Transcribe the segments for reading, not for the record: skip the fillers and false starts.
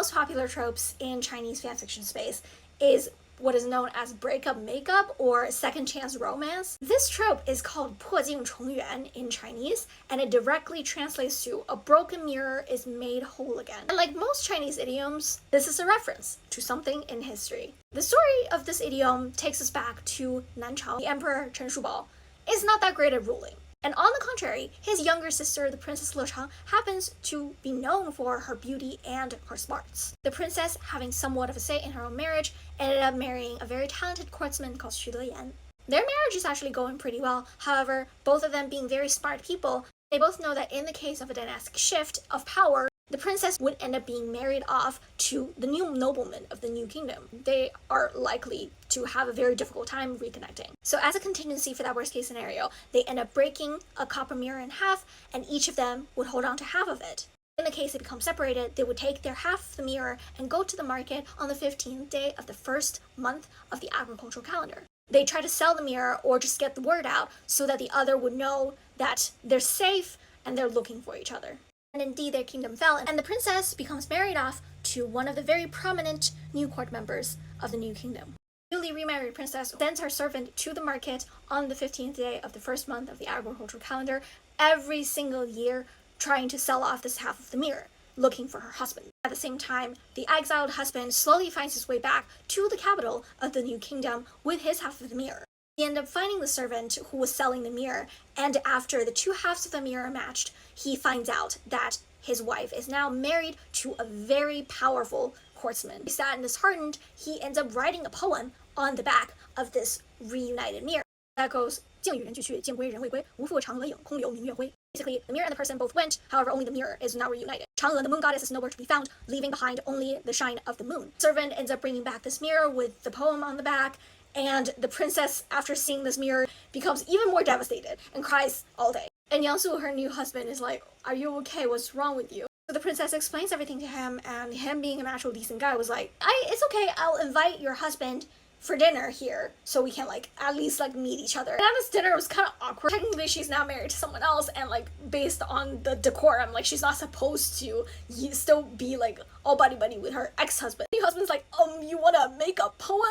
most popular tropes in Chinese fanfiction space is what is known as breakup makeup or second chance romance. This trope is called 破镜重圆 in Chinese, and it directly translates to a broken mirror is made whole again. And like most Chinese idioms, this is a reference to something in history. The story of this idiom takes us back to Nanchao. The Emperor Chen Shubao is not that great at ruling. And on the contrary, his younger sister, the Princess Le Chang, happens to be known for her beauty and her smarts. The princess, having somewhat of a say in her own marriage, ended up marrying a very talented courtsman called Xu Deyan. Their marriage is actually going pretty well. However, both of them being very smart people, they both know that in the case of a dynastic shift of power, the princess would end up being married off to the new nobleman of the new kingdom. They are likely to have a very difficult time reconnecting. So as a contingency for that worst case scenario, they end up breaking a copper mirror in half, and each of them would hold on to half of it. In the case they become separated, they would take their half of the mirror and go to the market on the 15th day of the first month of the agricultural calendar. They try to sell the mirror or just get the word out so that the other would know that they're safe and they're looking for each other. And indeed their kingdom fell, and the princess becomes married off to one of the very prominent new court members of the new kingdom. The newly remarried princess sends her servant to the market on the 15th day of the first month of the agricultural calendar every single year, trying to sell off this half of the mirror, looking for her husband. At the same time, the exiled husband slowly finds his way back to the capital of the new kingdom with his half of the mirror. He ended up finding the servant who was selling the mirror, and after the two halves of the mirror matched, he finds out that his wife is now married to a very powerful courtsman. Sad and disheartened, he ends up writing a poem on the back of this reunited mirror. That goes, 镜与人俱去，见归人未归，无复嫦娥影，空留明月辉. Basically, the mirror and the person both went, however, only the mirror is now reunited. Chang'e, the moon goddess, is nowhere to be found, leaving behind only the shine of the moon. Servant ends up bringing back this mirror with the poem on the back, and the princess, after seeing this mirror, becomes even more devastated and cries all day. And Yangsu, her new husband, is like, are you okay? What's wrong with you? So the princess explains everything to him, and him being a natural decent guy was like, it's okay, I'll invite your husband for dinner here so we can at least meet each other. And at this dinner, it was kind of awkward. Technically she's now married to someone else, and based on the decorum, she's not supposed to still be all buddy-buddy with her ex-husband. The husband's like, you wanna make a poem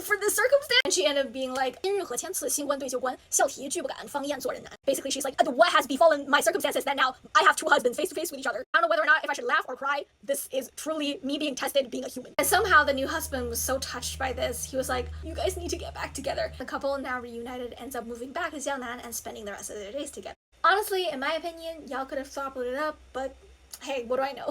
for this circumstance? And she ended up being like, 今日何千次新官对旧官，笑啼拒不敢，方燕做人难. Basically, she's like, what has befallen my circumstances that now I have two husbands face to face with each other? I don't know whether or not if I should laugh or cry. This is truly me being tested being a human. And somehow the new husband was so touched by this, he was like, you guys need to get back together. The couple, now reunited, ends up moving back to Jiangnan and spending the rest of their days together. Honestly, in my opinion, y'all could have toppled it up, but hey, what do I know?